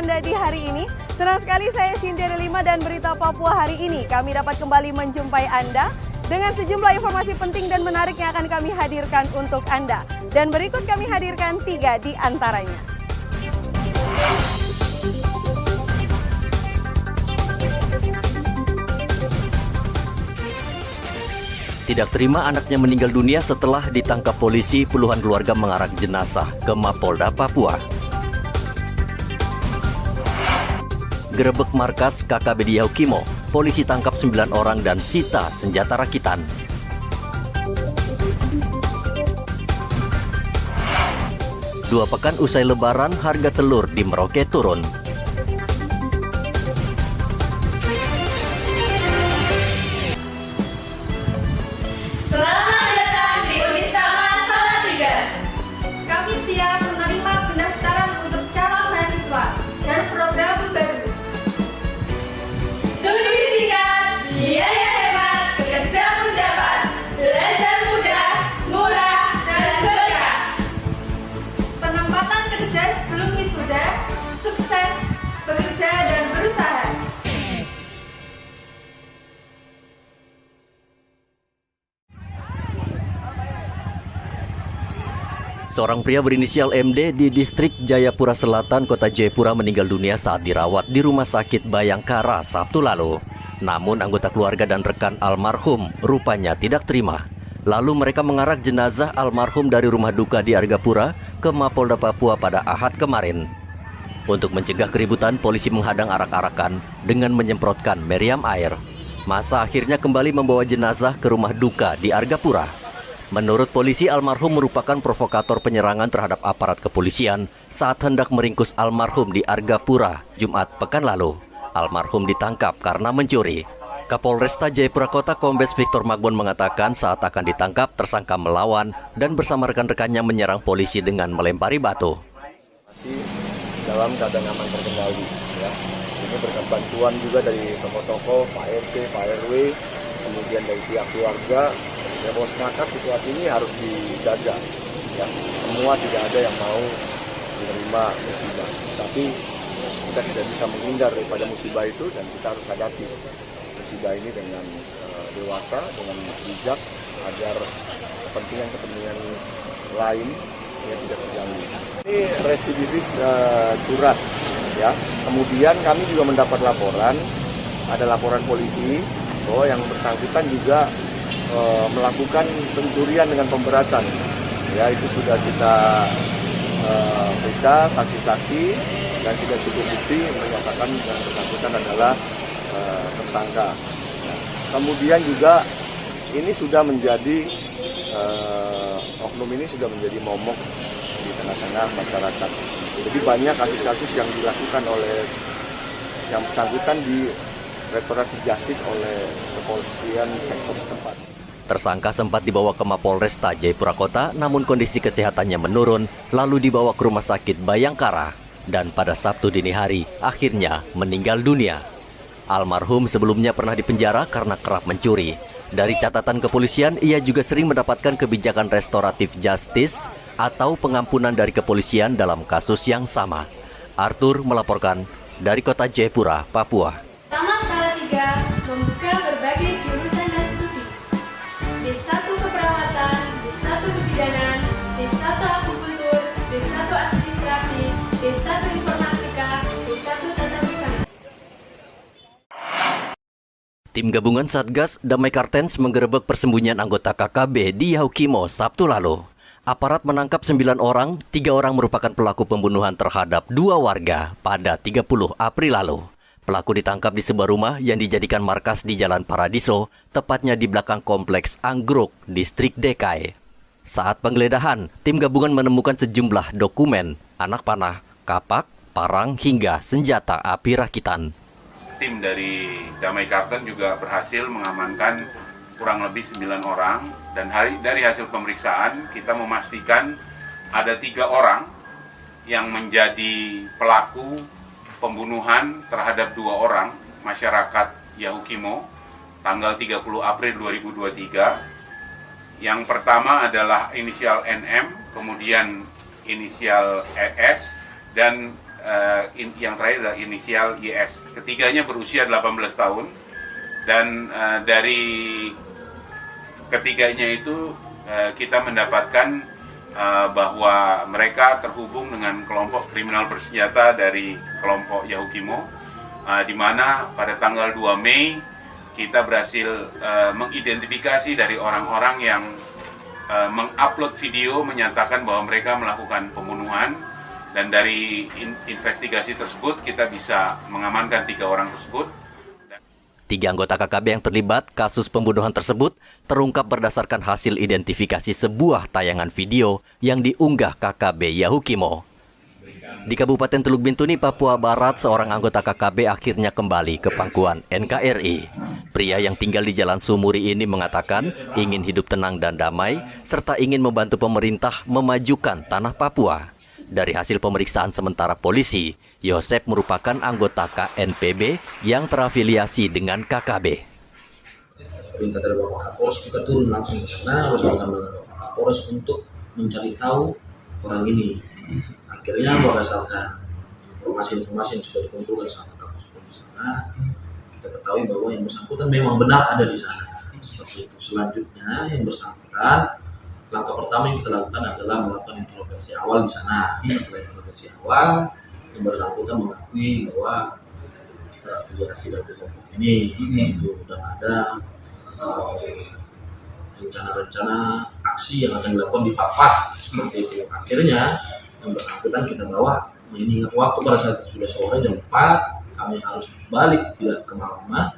Anda di hari ini. Senang sekali saya Cynthia Delima dan Berita Papua hari ini. Kami dapat kembali menjumpai Anda dengan sejumlah informasi penting dan menarik yang akan kami hadirkan untuk Anda. Dan berikut kami hadirkan 3 di antaranya. Tidak terima anaknya meninggal dunia setelah ditangkap polisi, puluhan keluarga mengarak jenazah ke Mapolda Papua. Gerebek markas KKB di Yaukimo, polisi tangkap 9 orang dan sita senjata rakitan. Dua pekan usai lebaran, harga telur di Merauke turun. Selamat datang di Unisama Salatiga. Kami siap menerima pendaftaran untuk calon mahasiswa dan program baru. Studi singkat, biaya hemat, kerja mendapat, belajar mudah, murah, dan berkah. Penempatan kerja sebelum wisuda, sukses, bekerja dan berusaha. Seorang pria berinisial MD di distrik Jayapura Selatan, Kota Jayapura meninggal dunia saat dirawat di Rumah Sakit Bayangkara Sabtu lalu. Namun anggota keluarga dan rekan almarhum rupanya tidak terima. Lalu mereka mengarak jenazah almarhum dari rumah duka di Argapura ke Mapolda Papua pada Ahad kemarin. Untuk mencegah keributan, polisi menghadang arak-arakan dengan menyemprotkan meriam air. Masa akhirnya kembali membawa jenazah ke rumah duka di Argapura. Menurut polisi, almarhum merupakan provokator penyerangan terhadap aparat kepolisian saat hendak meringkus almarhum di Argapura, Jumat pekan lalu. Almarhum ditangkap karena mencuri. Kapolresta Jayapura Kota Kombes Victor Magbon mengatakan saat akan ditangkap, tersangka melawan dan bersama rekan-rekannya menyerang polisi dengan melempari batu. Masih dalam keadaan aman terkendali. Ya. Ini berkat bantuan juga dari tokoh-tokoh, Pak RT, Pak RW, kemudian dari pihak keluarga. Ya, bahwa sekarang situasi ini harus dijaga. Ya. Semua tidak ada yang mau menerima musibah. Tapi kita tidak bisa menghindar daripada musibah itu dan kita harus hadapi musibah ini dengan dewasa, dengan bijak agar kepentingan lain yang tidak terganggu. Ini residivis curhat. Ya. Kemudian kami juga mendapat laporan, ada laporan polisi bahwa yang bersangkutan juga melakukan pencurian dengan pemberatan. Ya, itu sudah kita periksa saksi-saksi dan sudah cukup bukti menyatakan yang bersangkutan adalah tersangka. Nah, kemudian juga ini sudah menjadi oknum ini sudah menjadi momok di tengah-tengah masyarakat. Jadi banyak kasus-kasus yang dilakukan oleh yang bersangkutan di restoratif justice oleh kepolisian sektor setempat. Tersangka sempat dibawa ke Mapolresta Jayapura Kota, namun kondisi kesehatannya menurun, lalu dibawa ke Rumah Sakit Bayangkara, dan pada Sabtu dini hari, akhirnya meninggal dunia. Almarhum sebelumnya pernah dipenjara karena kerap mencuri. Dari catatan kepolisian, ia juga sering mendapatkan kebijakan restoratif justice atau pengampunan dari kepolisian dalam kasus yang sama. Arthur melaporkan dari Kota Jayapura, Papua. Taman Salatiga membuka berbagai jurusan dan studi. D1 Keperawatan, D1 Kebidanan, D1 Akupuntur, D1 Administrasi, D1 Informatika, D1 Tata Busana. Tim gabungan Satgas Damai Kartens menggerebek persembunyian anggota KKB di Yaukimo Sabtu lalu. Aparat menangkap 9 orang, 3 orang merupakan pelaku pembunuhan terhadap 2 warga pada 30 April lalu. Pelaku ditangkap di sebuah rumah yang dijadikan markas di Jalan Paradiso, tepatnya di belakang kompleks Anggruk, distrik Dekai. Saat penggeledahan, tim gabungan menemukan sejumlah dokumen, anak panah, kapak, parang, hingga senjata api rakitan. Tim dari Damai Karten juga berhasil mengamankan kurang lebih 9 orang, dan dari hasil pemeriksaan kita memastikan ada 3 orang yang menjadi pelaku pembunuhan terhadap 2 orang masyarakat Yaukimo tanggal 30 April 2023. Yang pertama adalah inisial NM, kemudian inisial ES, dan yang terakhir adalah inisial YS. Ketiganya berusia 18 tahun dan dari ketiganya itu kita mendapatkan bahwa mereka terhubung dengan kelompok kriminal bersenjata dari kelompok Yahukimo, di mana pada tanggal 2 Mei kita berhasil mengidentifikasi dari orang-orang yang mengupload video menyatakan bahwa mereka melakukan pembunuhan, dan dari investigasi tersebut kita bisa mengamankan 3 orang tersebut. 3 anggota KKB yang terlibat kasus pembunuhan tersebut terungkap berdasarkan hasil identifikasi sebuah tayangan video yang diunggah KKB Yahukimo. Di Kabupaten Teluk Bintuni, Papua Barat, seorang anggota KKB akhirnya kembali ke pangkuan NKRI. Pria yang tinggal di Jalan Sumuri ini mengatakan ingin hidup tenang dan damai, serta ingin membantu pemerintah memajukan tanah Papua. Dari hasil pemeriksaan sementara polisi, Yosep merupakan anggota KNPB yang terafiliasi dengan KKB. Perintah dari Bapak Kapolres, kita turun langsung ke sana bersama Bapak Kapolres untuk mencari tahu orang ini. Akhirnya berdasarkan informasi-informasi yang sudah dikumpulkan sama Kapolres di sana, kita ketahui bahwa yang bersangkutan memang benar ada di sana. Seperti itu. Selanjutnya yang bersangkutan, langkah pertama yang kita lakukan adalah melakukan interogasi awal di sana. Setelah interogasi awal, yang bersangkutan mengakui bahwa terafiliasi dari kelompok ini itu sudah ada rencana-rencana aksi yang akan dilakukan di Fafat seperti itu. Akhirnya yang bersangkutan kita bawa, ini ingat waktu pada saat sudah sore jam 4, kami harus balik tidak ke Malama,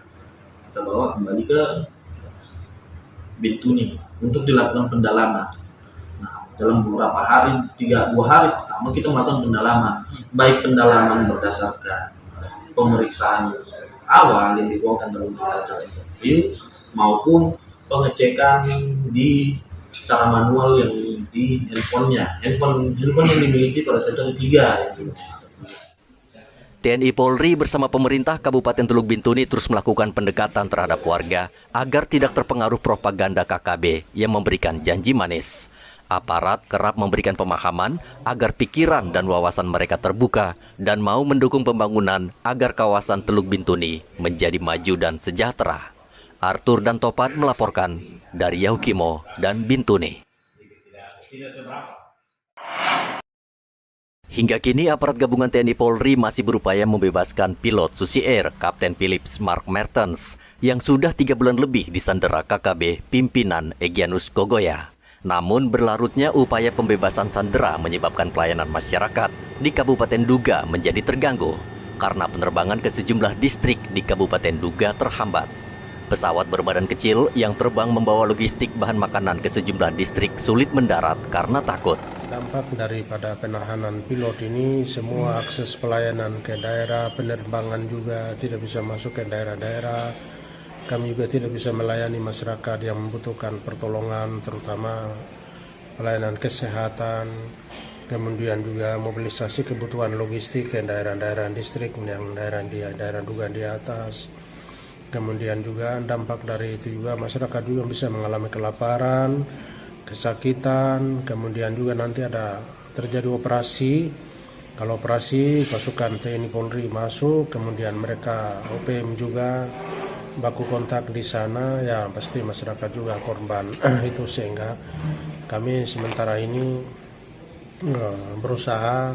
kita bawa kembali ke Bintuni untuk dilakukan pendalaman. Nah, dalam beberapa hari, 2 hari pertama kita melakukan pendalaman, baik pendalaman berdasarkan pemeriksaan awal yang dituangkan dalam acara interview maupun pengecekan di secara manual yang di handphonenya. Handphone yang dimiliki pada saat itu 3. TNI Polri bersama pemerintah Kabupaten Teluk Bintuni terus melakukan pendekatan terhadap warga agar tidak terpengaruh propaganda KKB yang memberikan janji manis. Aparat kerap memberikan pemahaman agar pikiran dan wawasan mereka terbuka dan mau mendukung pembangunan agar kawasan Teluk Bintuni menjadi maju dan sejahtera. Arthur dan Topat melaporkan dari Yahukimo dan Bintuni. Hingga kini aparat gabungan TNI Polri masih berupaya membebaskan pilot Susi Air Kapten Philips Mark Mertens yang sudah 3 bulan lebih disandera KKB pimpinan Egyanus Kogoya. Namun berlarutnya upaya pembebasan sandera menyebabkan pelayanan masyarakat di Kabupaten Duga menjadi terganggu karena penerbangan ke sejumlah distrik di Kabupaten Duga terhambat. Pesawat berbadan kecil yang terbang membawa logistik bahan makanan ke sejumlah distrik sulit mendarat karena takut. Dampak daripada penahanan pilot ini, semua akses pelayanan ke daerah, penerbangan juga tidak bisa masuk ke daerah-daerah. Kami juga tidak bisa melayani masyarakat yang membutuhkan pertolongan, terutama pelayanan kesehatan, kemudian juga mobilisasi kebutuhan logistik ke daerah-daerah distrik yang daerah Duga di atas. Kemudian juga dampak dari itu juga masyarakat juga bisa mengalami kelaparan, kesakitan, kemudian juga nanti ada terjadi operasi. Kalau operasi pasukan TNI Polri masuk, kemudian mereka OPM juga baku kontak di sana, ya pasti masyarakat juga korban itu, sehingga kami sementara ini berusaha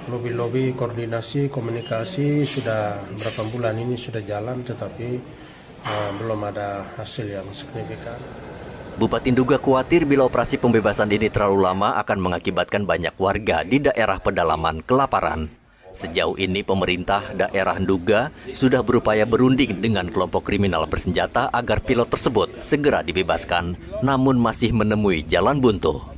lobby koordinasi komunikasi sudah berapa bulan ini sudah jalan, tetapi belum ada hasil yang signifikan. Bupati Duga khawatir bila operasi pembebasan ini terlalu lama akan mengakibatkan banyak warga di daerah pedalaman kelaparan. Sejauh ini pemerintah daerah Duga sudah berupaya berunding dengan kelompok kriminal bersenjata agar pilot tersebut segera dibebaskan, namun masih menemui jalan buntu.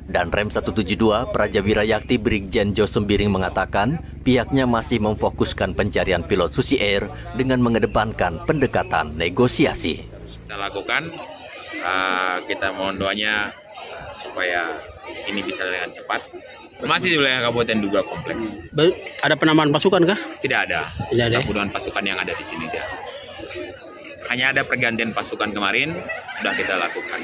Dan Rem 172 Prajawira Yakti Brigjen Jo Sembiring mengatakan pihaknya masih memfokuskan pencarian pilot Susi Air dengan mengedepankan pendekatan negosiasi. Kita lakukan, kita mohon doanya supaya ini bisa dengan cepat. Masih di wilayah Kabupaten Duga kompleks. Ada penambahan pasukan kah? Tidak ada. Tidak ada. Kebutuhan pasukan yang ada di sini. Hanya ada pergantian pasukan kemarin, sudah kita lakukan.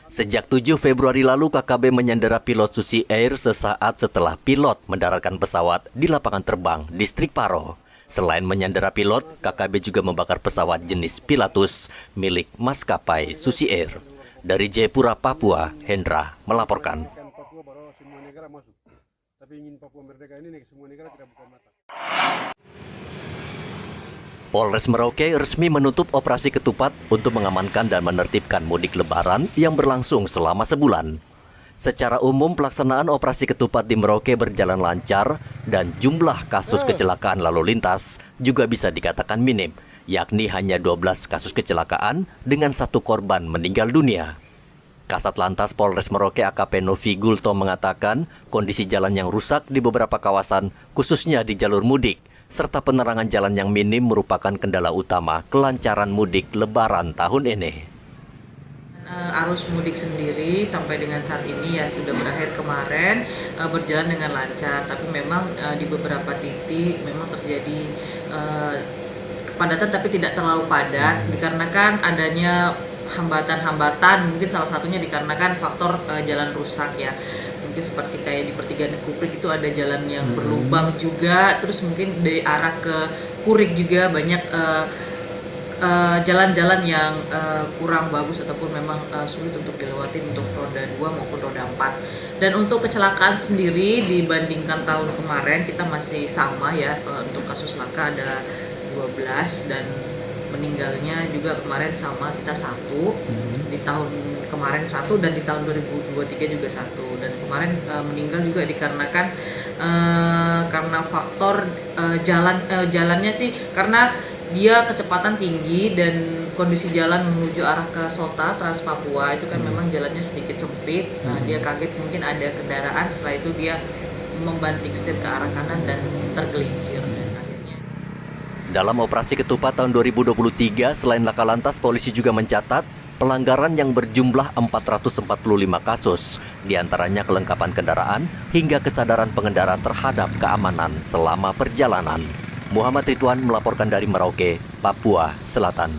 Sejak 7 Februari lalu, KKB menyandera pilot Susi Air sesaat setelah pilot mendaratkan pesawat di lapangan terbang Distrik Paro. Selain menyandera pilot, KKB juga membakar pesawat jenis Pilatus milik maskapai Susi Air. Dari Jayapura, Papua, Hendra melaporkan. Polres Merauke resmi menutup operasi ketupat untuk mengamankan dan menertibkan mudik lebaran yang berlangsung selama sebulan. Secara umum, pelaksanaan operasi ketupat di Merauke berjalan lancar dan jumlah kasus kecelakaan lalu lintas juga bisa dikatakan minim, yakni hanya 12 kasus kecelakaan dengan 1 korban meninggal dunia. Kasat Lantas Polres Merauke AKP Novi Gulto mengatakan kondisi jalan yang rusak di beberapa kawasan, khususnya di jalur mudik, serta penerangan jalan yang minim merupakan kendala utama kelancaran mudik lebaran tahun ini. Arus mudik sendiri sampai dengan saat ini ya sudah berakhir kemarin, berjalan dengan lancar, tapi memang di beberapa titik memang terjadi kepadatan tapi tidak terlalu padat dikarenakan adanya hambatan-hambatan, mungkin salah satunya dikarenakan faktor jalan rusak ya. Mungkin seperti kayak di pertigaan Kuprik itu ada jalan yang berlubang juga, terus mungkin dari arah ke Kurik juga banyak jalan-jalan yang kurang bagus ataupun memang sulit untuk dilewati untuk roda 2 maupun roda 4. Dan untuk kecelakaan sendiri dibandingkan tahun kemarin kita masih sama ya, untuk kasus laka ada 12 dan meninggalnya juga kemarin sama, kita 1 di tahun kemarin 1 dan di tahun 2023 juga 1. Dan kemarin meninggal juga dikarenakan karena faktor jalannya sih, karena dia kecepatan tinggi dan kondisi jalan menuju arah ke Sota Trans Papua itu kan memang jalannya sedikit sempit. Nah, dia kaget mungkin ada kendaraan, setelah itu dia membanting setir ke arah kanan dan tergelincir dan akhirnya. Dalam operasi ketupat tahun 2023, selain laka lantas, polisi juga mencatat pelanggaran yang berjumlah 445 kasus, diantaranya kelengkapan kendaraan hingga kesadaran pengendara terhadap keamanan selama perjalanan. Muhammad Ridwan melaporkan dari Merauke, Papua Selatan.